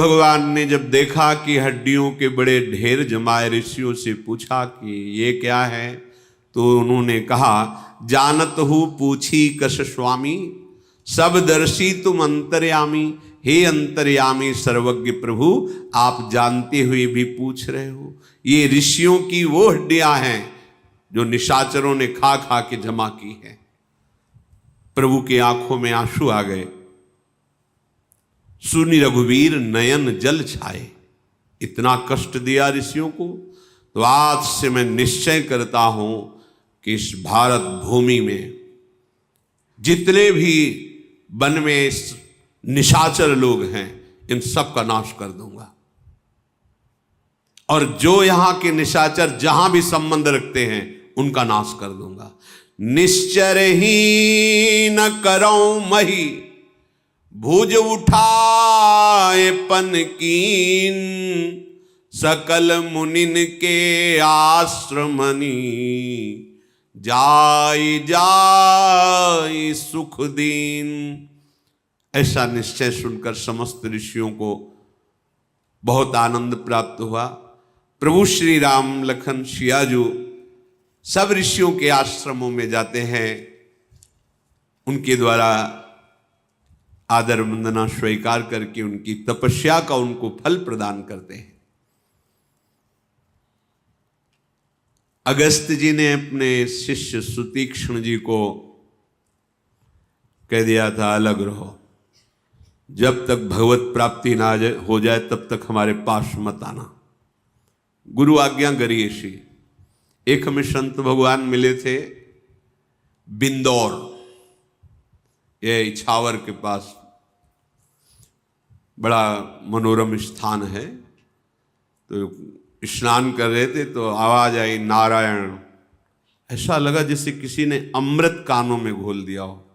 भगवान ने जब देखा कि हड्डियों के बड़े ढेर जमाए, ऋषियों से पूछा कि ये क्या है, तो उन्होंने कहा, जानत हूँ पूछी कश स्वामी, सब दर्शी तुम अंतर्यामी। हे अंतर्यामी सर्वज्ञ प्रभु, आप जानते हुए भी पूछ रहे हो। ये ऋषियों की वो हड्डियां हैं जो निशाचरों ने खा खा के जमा की है। प्रभु की आंखों में आंसू आ गए। सुनि रघुवीर नयन जल छाए। इतना कष्ट दिया ऋषियों को, तो आज से मैं निश्चय करता हूं कि इस भारत भूमि में जितने भी वन में निशाचर लोग हैं, इन सब का नाश कर दूंगा। और जो यहां के निशाचर जहां भी संबंध रखते हैं, उनका नाश कर दूंगा। निश्चर ही न करो मही, भुज उठाए पन कीन। सकल मुनिन के आश्रमनी, जाय जाय सुख दीन। ऐसा निश्चय सुनकर समस्त ऋषियों को बहुत आनंद प्राप्त हुआ। प्रभु श्री राम लखन सियाजू सब ऋषियों के आश्रमों में जाते हैं, उनके द्वारा आदर वंदना स्वीकार करके उनकी तपस्या का उनको फल प्रदान करते हैं। अगस्त जी ने अपने शिष्य सुतीक्ष्ण जी को कह दिया था, अलग रहो, जब तक भगवत प्राप्ति ना हो जाए तब तक हमारे पास मत आना। गुरु आज्ञा गरियेषि। एक हमें संत भगवान मिले थे बिंदौर, ये इछावर के पास बड़ा मनोरम स्थान है। तो स्नान कर रहे थे तो आवाज आई नारायण। ऐसा लगा जैसे किसी ने अमृत कानों में घोल दिया हो।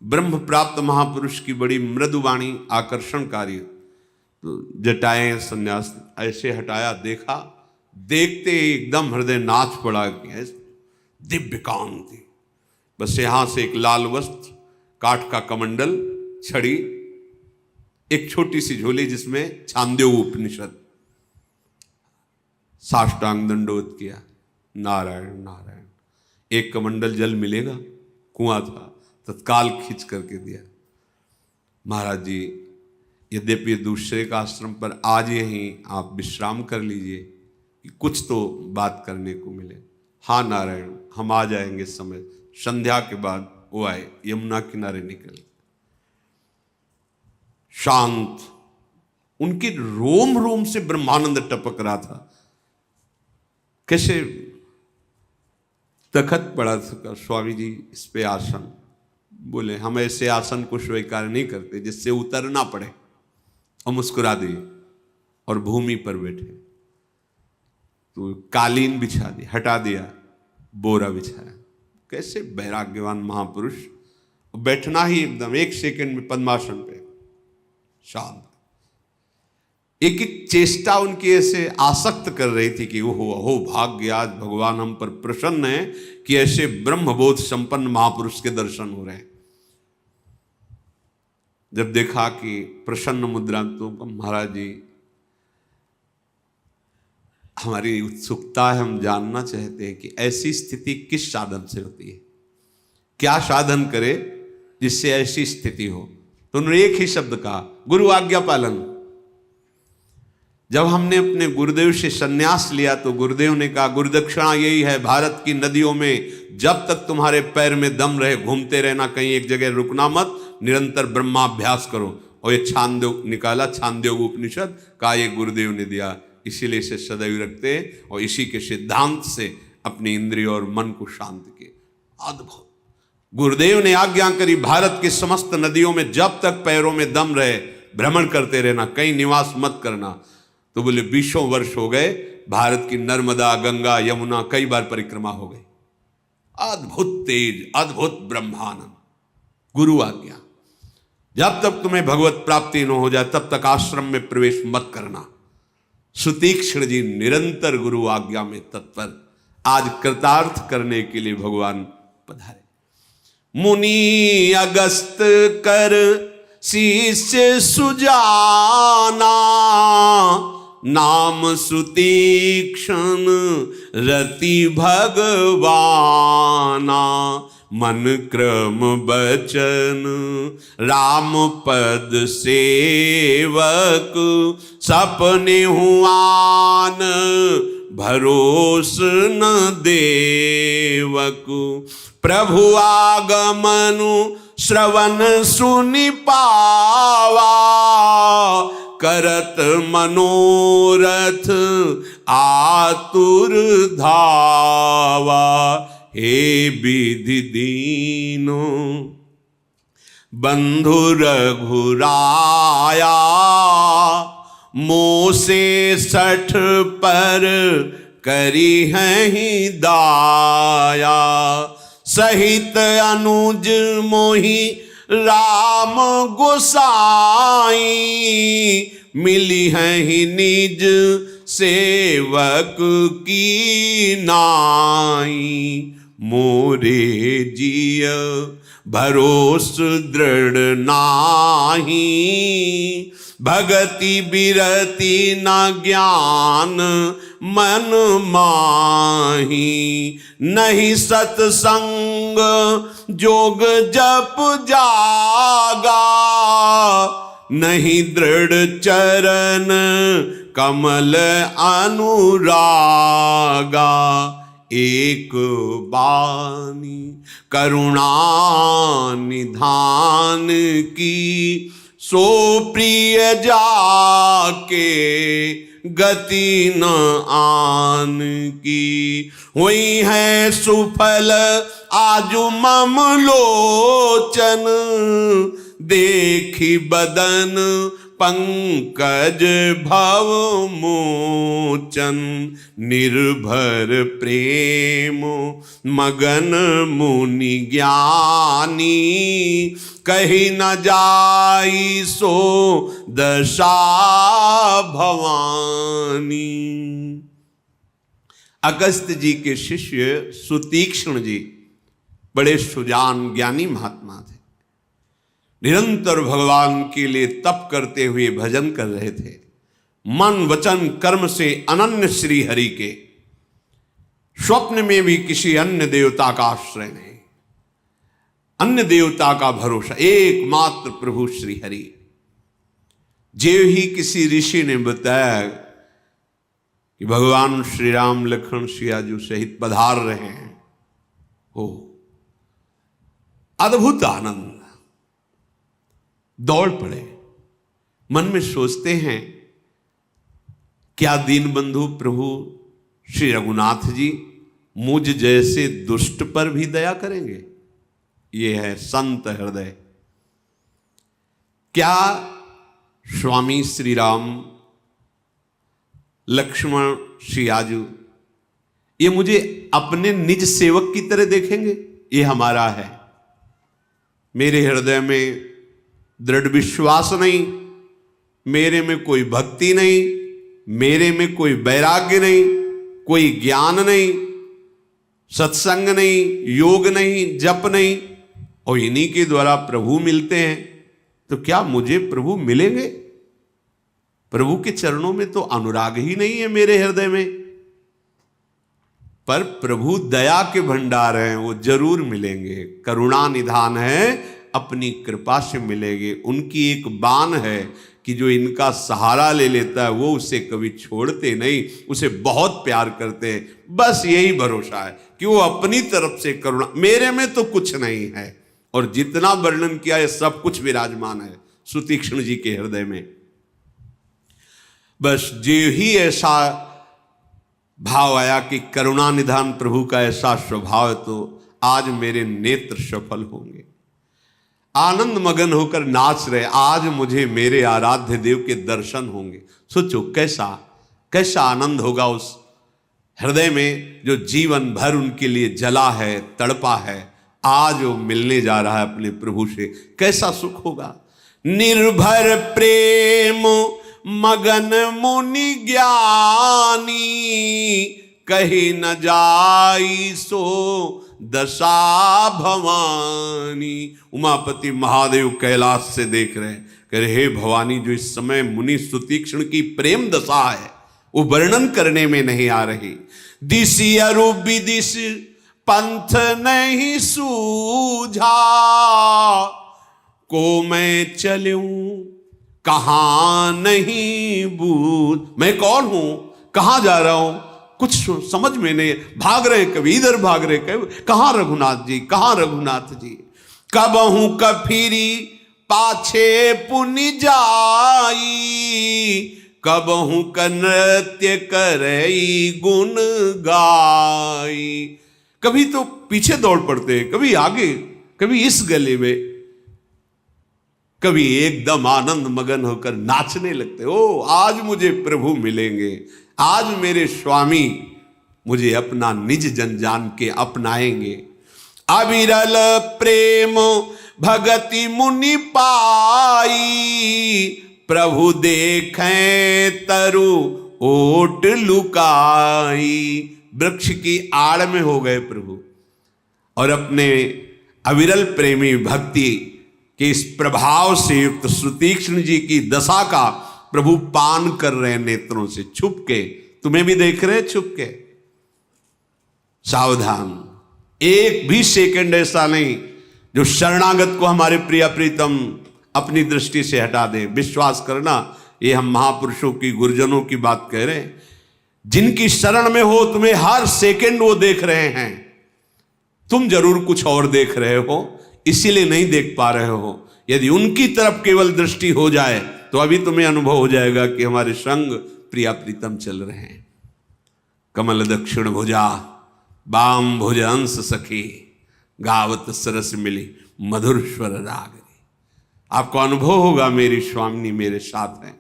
ब्रह्म प्राप्त महापुरुष की बड़ी मृदुवाणी, आकर्षणकारी। तो जटाएं संन्यास ऐसे हटाया, देखा, देखते एकदम हृदय नाच पड़ा कि दिव्य कांति। बस यहां से एक लाल वस्त्र, काठ का कमंडल, छड़ी, एक छोटी सी झोली जिसमें छांदोग्य उपनिषद। साष्टांग दंडोत किया, नारायण नारायण। एक कमंडल जल मिलेगा, कुआं था, तत्काल खींच करके दिया। महाराज जी, यद्यपि दूसरे का आश्रम पर आज यहीं आप विश्राम कर लीजिए कि कुछ तो बात करने को मिले। हाँ नारायण, हम आ जाएंगे समय। संध्या के बाद वो आए, यमुना किनारे निकल, शांत, उनके रोम रोम से ब्रह्मानंद टपक रहा था। कैसे तखत पड़ा था, स्वामी जी इस पे आसन। बोले, हम ऐसे आसन को स्वीकार नहीं करते जिससे उतरना पड़े। और मुस्कुरा दिए और भूमि पर बैठे। तो कालीन बिछा दी, हटा दिया, बोरा बिछाया। कैसे वैराग्यवान महापुरुष, बैठना ही एकदम 1 सेकंड में पद्मासन पे, शांत। एक एक चेष्टा उनकी ऐसे आसक्त कर रही थी कि ओहो अहो भाग्य, आज भगवान हम पर प्रसन्न है कि ऐसे ब्रह्मबोध संपन्न महापुरुष के दर्शन हो रहे हैं। जब देखा कि प्रसन्न मुद्रा, तो महाराज जी, हमारी उत्सुकता है, हम जानना चाहते हैं कि ऐसी स्थिति किस साधन से होती है, क्या साधन करे जिससे ऐसी स्थिति हो। तो उन्होंने एक ही शब्द कहा, गुरु आज्ञा पालन। जब हमने अपने गुरुदेव से संन्यास लिया तो गुरुदेव ने कहा, गुरुदक्षिणा यही है, भारत की नदियों में जब तक तुम्हारे पैर में दम रहे घूमते रहना, कहीं एक जगह रुकना मत, निरंतर ब्रह्माभ्यास करो। और ये छांदोग्य निकाला, छांदोग्य उपनिषद का ये गुरुदेव ने दिया, इसीलिए इसे सदैव रखते हैं और इसी के सिद्धांत से अपनी इंद्रिय और मन को शांत किए। अद्भुत। गुरुदेव ने आज्ञा करी, भारत की समस्त नदियों में जब तक पैरों में दम रहे भ्रमण करते रहना, कहीं निवास मत करना। तो बोले 20 वर्ष हो गए, भारत की नर्मदा, गंगा, यमुना कई बार परिक्रमा हो गई। अद्भुत तेज, अद्भुत ब्रह्मानंद। गुरु आज्ञा। जब तक तुम्हें भगवत प्राप्ति न हो जाए तब तक आश्रम में प्रवेश मत करना। सुतीक्ष्ण जी निरंतर गुरु आज्ञा में तत्पर, आज कृतार्थ करने के लिए भगवान पधारे। मुनि अगस्त कर शिष्य सुजाना, नाम सुतीक्षण रति भगवाना, मन क्रम बचन राम पद सेवक, सपने हुआन भरोस न देवक, प्रभु आगमनु श्रवण सुनि पावा, करत मनोरथ आतुर धावा, हे विधि दीनो बंधु रघुराया, मोसे 60 पर करी है ही दाया, सहित अनुज मोहि राम गोसाई, मिली है ही निज सेवक की नाई, मोरे जिय भरोस दृढ़ नाही, भगति बिरति न ज्ञान मन माही, नहीं सत्संग जोग जप जागा, नहीं दृढ़ चरण कमल अनुरागा, एक बानी करुणा निधान की, सो प्रिय जाके गति न आन की, हुई है सुफल आजु मम लोचन, देखी बदन पंकज भव मोचन, निर्भर प्रेम मगन मुनि ज्ञानी, कही न जाई सो दशा भवानी। अगस्त जी के शिष्य सुतीक्ष्ण जी बड़े सुजान ज्ञानी महात्मा थे, निरंतर भगवान के लिए तप करते हुए भजन कर रहे थे, मन वचन कर्म से अनन्य श्री हरि के, स्वप्न में भी किसी अन्य देवता का आश्रय नहीं, अन्य देवता का भरोसा, एकमात्र प्रभु श्री हरि। जेव ही किसी ऋषि ने बताया कि भगवान श्री राम लक्ष्मण सियाजू सहित पधार रहे हैं, हो अद्भुत आनंद, दौड़ पड़े, मन में सोचते हैं क्या दीन बंधु प्रभु श्री रघुनाथ जी मुझ जैसे दुष्ट पर भी दया करेंगे? ये है संत हृदय। क्या स्वामी श्री राम लक्ष्मण सियाजू ये मुझे अपने निज सेवक की तरह देखेंगे? ये हमारा है। मेरे हृदय में दृढ़ विश्वास नहीं, मेरे में कोई भक्ति नहीं, मेरे में कोई वैराग्य नहीं, कोई ज्ञान नहीं, सत्संग नहीं, योग नहीं, जप नहीं, और इन्हीं के द्वारा प्रभु मिलते हैं, तो क्या मुझे प्रभु मिलेंगे? प्रभु के चरणों में तो अनुराग ही नहीं है मेरे हृदय में। पर प्रभु दया के भंडार हैं, वो जरूर मिलेंगे। करुणा निधान है, अपनी कृपा से मिलेंगे। उनकी एक बान है कि जो इनका सहारा ले लेता है वो उसे कभी छोड़ते नहीं, उसे बहुत प्यार करते हैं। बस यही भरोसा है कि वो अपनी तरफ से करुणा, मेरे में तो कुछ नहीं है, और जितना वर्णन किया है सब कुछ विराजमान है सुतीक्ष्ण जी के हृदय में। बस जो ही ऐसा भाव आया कि करुणा निधान प्रभु का ऐसा स्वभाव है, तो आज मेरे नेत्र सफल होंगे, आनंद मगन होकर नाच रहे, आज मुझे मेरे आराध्य देव के दर्शन होंगे। सोचो कैसा कैसा आनंद होगा उस हृदय में जो जीवन भर उनके लिए जला है, तड़पा है, आज वो मिलने जा रहा है अपने प्रभु से, कैसा सुख होगा। निर्भर प्रेम मगन मुनि ज्ञानी, कही न जाई सो दशा भवानी। उमापति महादेव कैलाश से देख रहे हैं, कह रहे हे भवानी, जो इस समय मुनि सुतीक्ष्ण की प्रेम दशा है वो वर्णन करने में नहीं आ रही। दिशि अरु विदिश पंथ नहीं सूझा, को मैं चलूं कहां नहीं बूझ। मैं कौन हूं, कहां जा रहा हूं, कुछ समझ में नहीं। भाग रहे, कभी इधर भाग रहे, कहां रघुनाथ जी, कहां रघुनाथ जी। कब हूं कफिरी पाछे पुनि जाई, कब हूं क नृत्य करई गुण गाई। कभी तो पीछे दौड़ पड़ते हैं, कभी आगे, कभी इस गले में, कभी एकदम आनंद मगन होकर नाचने लगते। ओ आज मुझे प्रभु मिलेंगे, आज मेरे स्वामी मुझे अपना निज जन जान के अपनाएंगे। अविरल प्रेम भगति मुनि पाई, प्रभु देखें तरु ओट लुकाई। वृक्ष की आड़ में हो गए प्रभु और अपने अविरल प्रेमी भक्ति के इस प्रभाव से युक्त सुतीक्ष्ण जी की दशा का प्रभु पान कर रहे हैं नेत्रों से छुप के। तुम्हें भी देख रहे हैं छुप के। सावधान, एक भी सेकंड ऐसा नहीं जो शरणागत को हमारे प्रिय प्रीतम अपनी दृष्टि से हटा दे। विश्वास करना, ये हम महापुरुषों की, गुरुजनों की बात कह रहे हैं। जिनकी शरण में हो तुम्हें हर सेकंड वो देख रहे हैं। तुम जरूर कुछ और देख रहे हो, इसीलिए नहीं देख पा रहे हो। यदि उनकी तरफ केवल दृष्टि हो जाए तो अभी तुम्हें अनुभव हो जाएगा कि हमारे संग प्रिया प्रीतम चल रहे हैं। कमल दक्षिण भुजा बाम भुज अंश सखी, गावत सरस मिली मधुर स्वर रागरी। आपको अनुभव होगा मेरी स्वामिनी मेरे साथ हैं।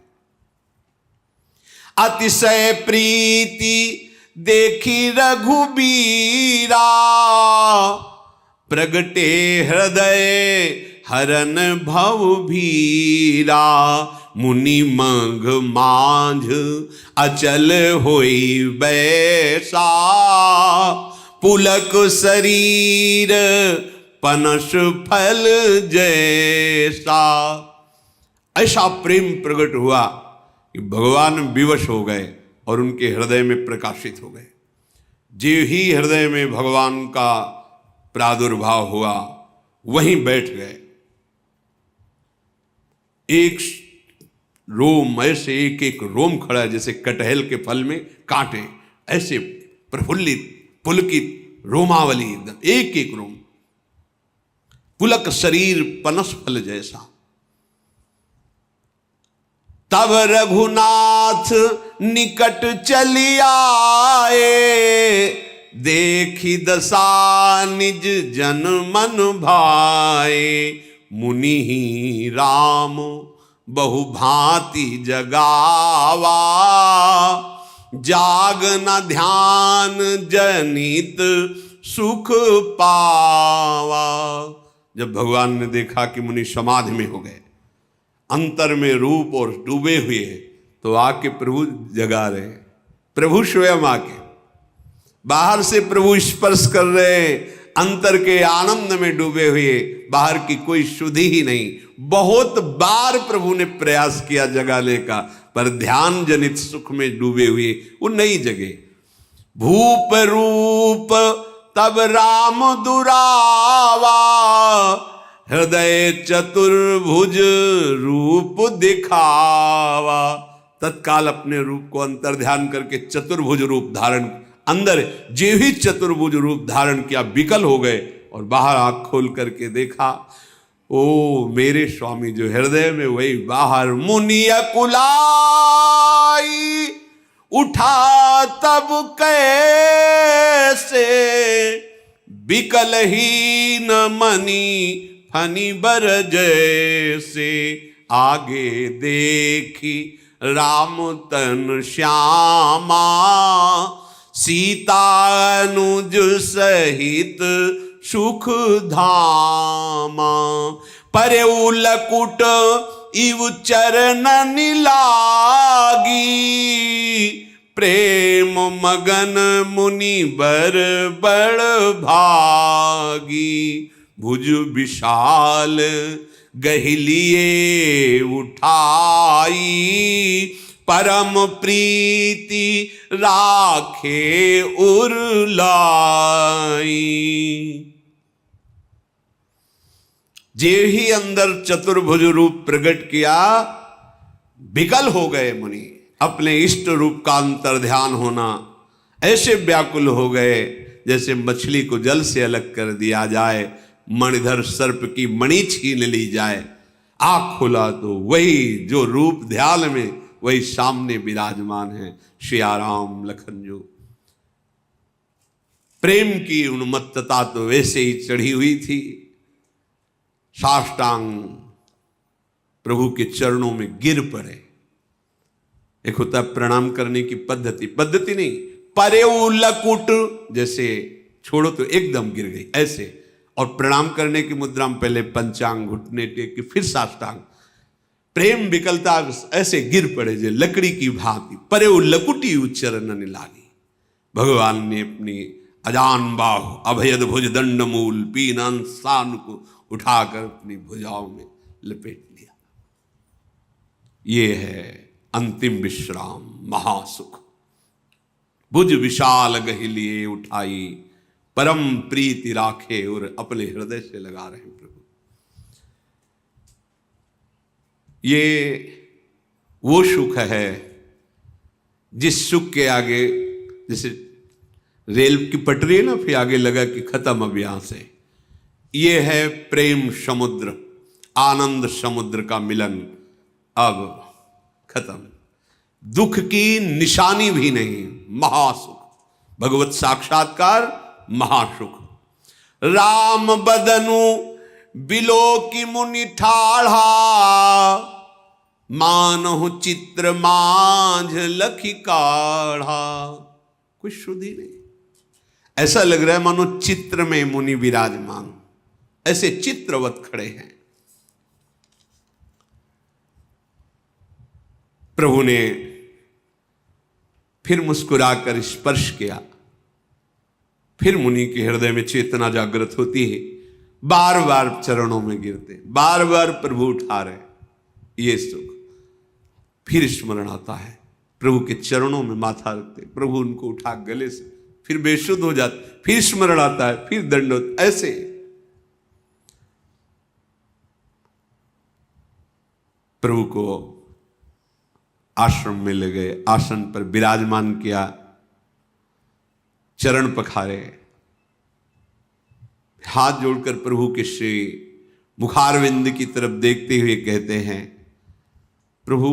अतिशय प्रीति देखी रघुबीरा, प्रगटे हृदय हरन भव भीरा। मुनि मंग मांझ अचल होई बैसा, पुलक शरीर पनस फल जैसा। ऐसा प्रेम प्रकट हुआ कि भगवान विवश हो गए और उनके हृदय में प्रकाशित हो गए। जो ही हृदय में भगवान का प्रादुर्भाव हुआ वहीं बैठ गए। एक रोम, ऐसे एक एक रोम खड़ा है जैसे कटहल के फल में कांटे, ऐसे प्रफुल्लित पुलकित रोमावली, एकदम एक एक रोम। पुलक शरीर पनस फल जैसा। तब रघुनाथ निकट चली आए, देखी दशा निज जन मन भाए। मुनि ही राम बहु भांति जगावा, जाग न ध्यान जनित सुख पावा। जब भगवान ने देखा कि मुनि समाधि में हो गए, अंतर में रूप और डूबे हुए, तो आके प्रभु जगा रहे। प्रभु स्वयं आके बाहर से प्रभु स्पर्श कर रहे, अंतर के आनंद में डूबे हुए, बाहर की कोई शुद्धि ही नहीं। बहुत बार प्रभु ने प्रयास किया जगाने का, पर ध्यान जनित सुख में डूबे हुए वो नहीं जगे। भूप रूप तब राम दुरावा, हृदय चतुर्भुज रूप दिखावा। तत्काल अपने रूप को अंतर ध्यान करके चतुर्भुज रूप धारण, अंदर जे ही चतुर्भुज रूप धारण किया, विकल हो गए और बाहर आंख खोल करके देखा, ओ मेरे स्वामी जो हृदय में वही बाहर। मुनि अकुलाई उठा तब कैसे, विकल ही न मनी फनी बर जैसे। आगे देखी राम तन श्यामा, सीता अनुज सहित सुख धामा। परे लकुट इव चरण लागी, प्रेम मगन मुनि बर बड़ भागी, भुज विशाल गहिलिए उठाई, परम प्रीति राखे उरलाई। जे ही अंदर चतुर्भुज रूप प्रकट किया, विकल हो गए मुनि। अपने इष्ट रूप का अंतर ध्यान होना, ऐसे व्याकुल हो गए जैसे मछली को जल से अलग कर दिया जाए, मणिधर सर्प की मणि छीन ली जाए। आँख खुला तो वही जो रूप ध्यान में वही सामने विराजमान है, सियाराम लखन जो। प्रेम की उन्मत्तता तो वैसे ही चढ़ी हुई थी। साष्टांग प्रभु के चरणों में गिर पड़े। एक होता है प्रणाम करने की पद्धति, पद्धति नहीं, परेऊ लकुट, जैसे छोड़ो तो एकदम गिर गई ऐसे। और प्रणाम करने की मुद्रा में पहले पंचांग, घुटने टेक के फिर साष्टांग। प्रेम विकलता ऐसे गिर पड़े जे लकड़ी की भांति, परेऊ लकुटी उच्चरण लागी। भगवान ने अपनी अजान बाहु अभयद भुज दंड मूल पीनन सान को उठाकर अपनी भुजाओं में लपेट लिया। ये है अंतिम विश्राम, महासुख। भुज विशाल गहिलिए उठाई, परम प्रीति राखे, और अपने हृदय से लगा रहे हैं प्रभु। ये वो सुख है जिस सुख के आगे, जैसे रेल की पटरी है ना, फिर आगे लगा कि खत्म अब यहां से। ये है प्रेम समुद्र, आनंद समुद्र का मिलन, अब खत्म। दुख की निशानी भी नहीं, महासुख, भगवत साक्षात्कार, महासुख। राम बदनु बिलो की मुनि ठाढ़ा, मानहु चित्र मांझ लखी काढ़ा। कुछ शुद्धि नहीं, ऐसा लग रहा है मानो चित्र में मुनि विराजमान, ऐसे चित्रवत खड़े हैं। प्रभु ने फिर मुस्कुराकर स्पर्श किया। फिर मुनि के हृदय में चेतना जागृत होती है, बार बार चरणों में गिरते, बार बार प्रभु उठा रहे, ये सुख। फिर स्मरण आता है, प्रभु के चरणों में माथा रखते, प्रभु उनको उठा गले से, फिर बेशुद्ध हो जाते, फिर स्मरण आता है, फिर दंडवत, ऐसे। प्रभु को आश्रम में ले गए, आसन पर विराजमान किया, चरण पखारे, हाथ जोड़कर प्रभु के श्री मुखारविंद की तरफ देखते हुए कहते हैं, प्रभु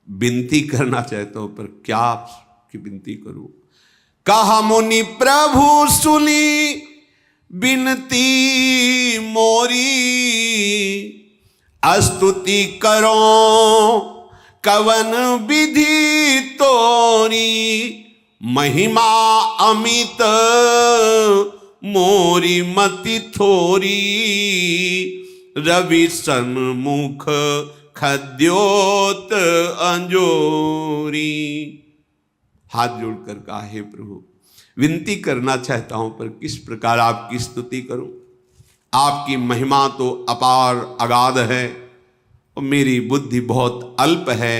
विनती करना चाहता हूं, पर क्या आपकी विनती करूं। कहा मुनि प्रभु सुनी विनती मोरी, स्तुति करो कवन विधि तोरी, महिमा अमित मोरी मति थोरी, रवि सन्मुख खद्योत अंजोरी। हाथ जोड़कर कहा, हे प्रभु विनती करना चाहता हूं, पर किस प्रकार आपकी स्तुति करूं। आपकी महिमा तो अपार अगाध है और मेरी बुद्धि बहुत अल्प है।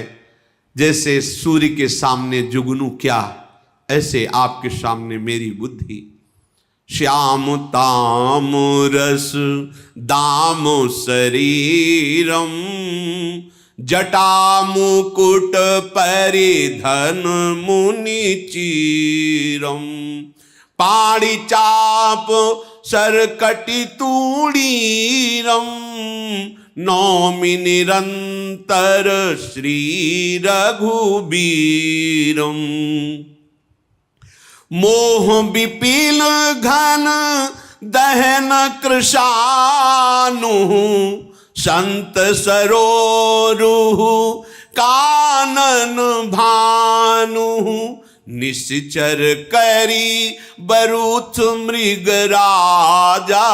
जैसे सूर्य के सामने जुगनू क्या, ऐसे आपके सामने मेरी बुद्धि। श्याम ताम रस दाम शरीरम, जटा मुकुट परिधन मुनि चीरम, पाणी चाप सरकटी तूणीरम, नौमि निरंतर श्री रघुबीरम। मोह विपिल घन दहन कृशानु, संत सरोरुह कानन भानु, निश्चर करी बरुथ मृग राजा,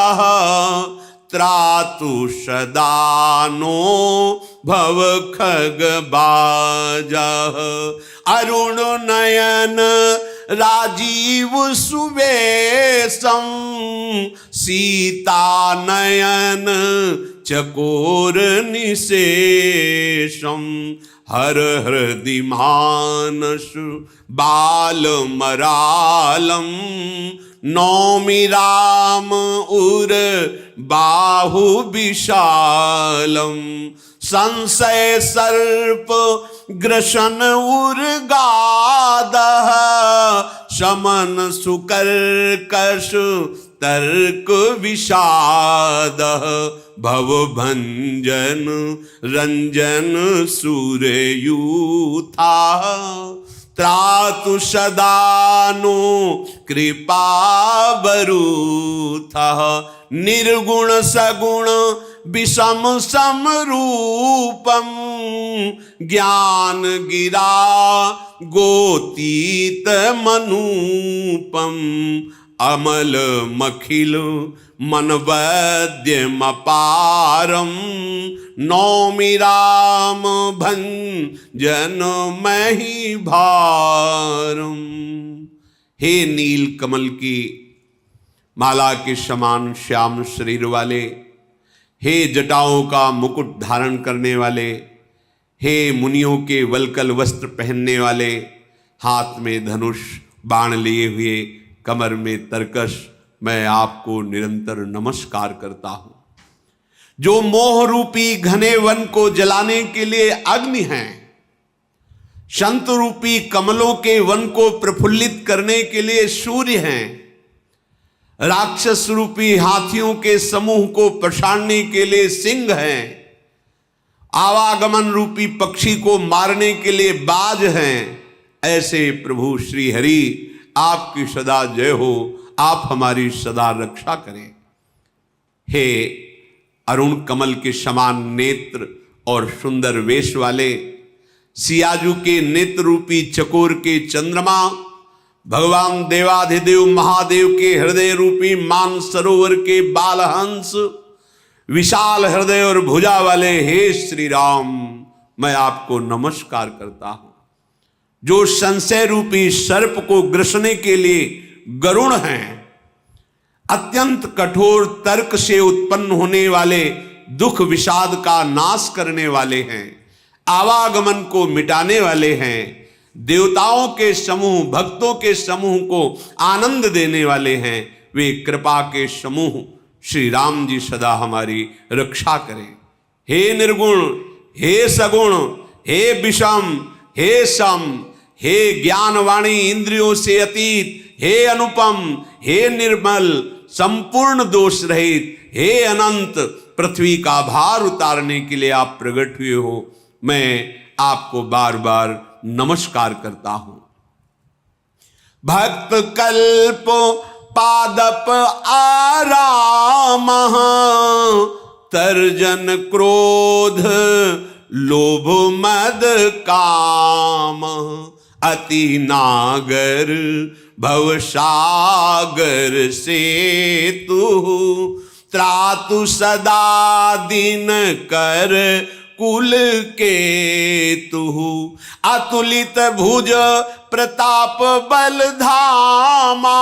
त्रातु सदानो भव खग बाजा, अरुण नयन राजीव सुवेशम, सीता नयन चकोर निशेषम, हर हृदि मानस बाल मरालम, नौमि राम उर बाहु विशालम, संशय सर्प ग्रसन उर गादः, शमन सुकर्कश तर्क विषादः, भव भंजन रंजन सूर्यूथा, त्रातु सदानो कृपा बरूथा, निर्गुण सगुण विषम समरूपम, ज्ञान गिरा गोतीत मनूपम, अमल मखिल मन वैद्यमपारम, नौमि राम भंजन मही भारम। हे नील कमल की माला के समान श्याम शरीर वाले, हे जटाओं का मुकुट धारण करने वाले, हे मुनियों के वल्कल वस्त्र पहनने वाले, हाथ में धनुष बाण लिए हुए, कमर में तरकश, मैं आपको निरंतर नमस्कार करता हूं। जो मोह रूपी घने वन को जलाने के लिए अग्नि हैं, संत रूपी कमलों के वन को प्रफुल्लित करने के लिए सूर्य हैं, राक्षस रूपी हाथियों के समूह को पछाड़ने के लिए सिंह हैं, आवागमन रूपी पक्षी को मारने के लिए बाज हैं, ऐसे प्रभु श्री हरि आपकी सदा जय हो, आप हमारी सदा रक्षा करें। हे अरुण कमल के समान नेत्र और सुंदर वेश वाले, सियाजू के नेत्र रूपी चकोर के चंद्रमा, भगवान देवाधिदेव महादेव के हृदय रूपी मान सरोवर के बालहंस, विशाल हृदय और भुजा वाले हे श्री राम, मैं आपको नमस्कार करता हूं। जो संशय रूपी सर्प को ग्रसने के लिए गरुण हैं, अत्यंत कठोर तर्क से उत्पन्न होने वाले दुख विषाद का नाश करने वाले हैं, आवागमन को मिटाने वाले हैं, देवताओं के समूह भक्तों के समूह को आनंद देने वाले हैं, वे कृपा के समूह श्री राम जी सदा हमारी रक्षा करें। हे निर्गुण, हे सगुण, हे विषम, हे सम, हे ज्ञानवाणी इंद्रियों से अतीत, हे अनुपम, हे निर्मल, संपूर्ण दोष रहित, हे अनंत, पृथ्वी का भार उतारने के लिए आप प्रकट हुए हो, मैं आपको बार बार नमस्कार करता हूं। भक्त कल्प पादप आराम, तर्जन क्रोध लोभ मद काम, अति नागर भवसागर से तू, त्रातु सदा दिन कर कुल के तू, अतुलित भुज प्रताप बल धामा,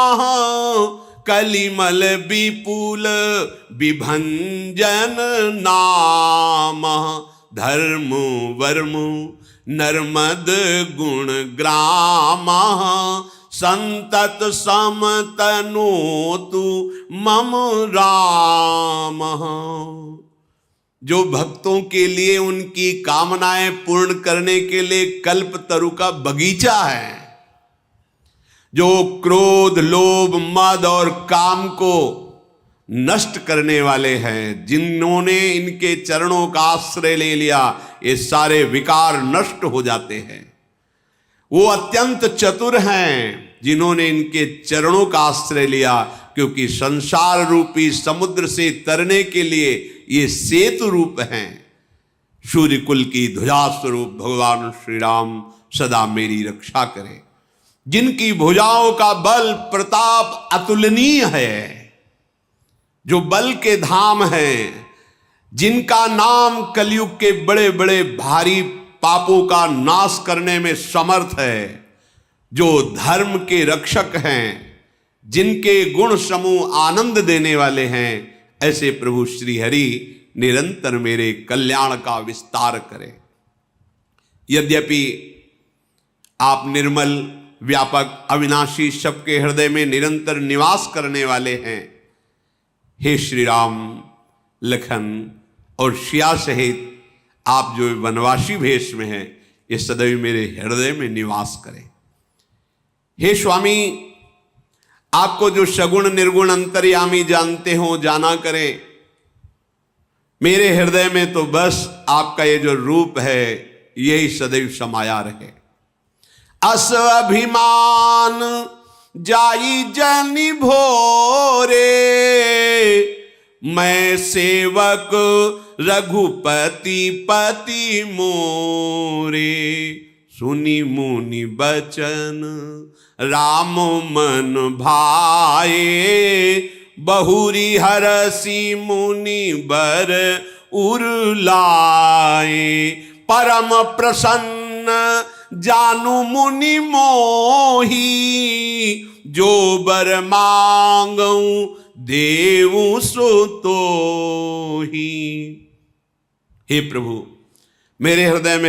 कलिमल विपुल विभंजन नाम, धर्म वर्म नर्मद गुण ग्राम, संतत समतनो तु मम राम। जो भक्तों के लिए उनकी कामनाएं पूर्ण करने के लिए कल्प तरु का बगीचा है, जो क्रोध लोभ मद और काम को नष्ट करने वाले हैं, जिन्होंने इनके चरणों का आश्रय ले लिया, ये सारे विकार नष्ट हो जाते हैं। वो अत्यंत चतुर हैं जिन्होंने इनके चरणों का आश्रय लिया, क्योंकि संसार रूपी समुद्र से तरने के लिए ये सेतु रूप हैं। सूर्य कुल की ध्वजा स्वरूप भगवान श्री राम सदा मेरी रक्षा करें। जिनकी भुजाओं का बल प्रताप अतुलनीय है, जो बल के धाम हैं, जिनका नाम कलयुग के बड़े बड़े भारी पापों का नाश करने में समर्थ है, जो धर्म के रक्षक हैं, जिनके गुण समूह आनंद देने वाले हैं, ऐसे प्रभु श्री हरि निरंतर मेरे कल्याण का विस्तार करें। यद्यपि आप निर्मल, व्यापक, अविनाशी, सबके हृदय में निरंतर निवास करने वाले हैं, हे श्री राम, लखन और सिया सहित आप जो वनवासी भेष में हैं, ये सदैव मेरे हृदय में निवास करें। हे स्वामी, आपको जो सगुण निर्गुण अंतर्यामी जानते हो जाना करें। मेरे हृदय में तो बस आपका ये जो रूप है यही सदैव समाया रहे। अस अभिमान जाई जनि भोरे, मैं सेवक रघुपति पति मोरे। सुनी मुनि बचन राम मन भाए, बहुरी हरसी मुनि बर उरलाए। परम प्रसन्न जानु मुनि मोही, जो बर मांगऊं देवु सो तोही। हे प्रभु, मेरे हृदय में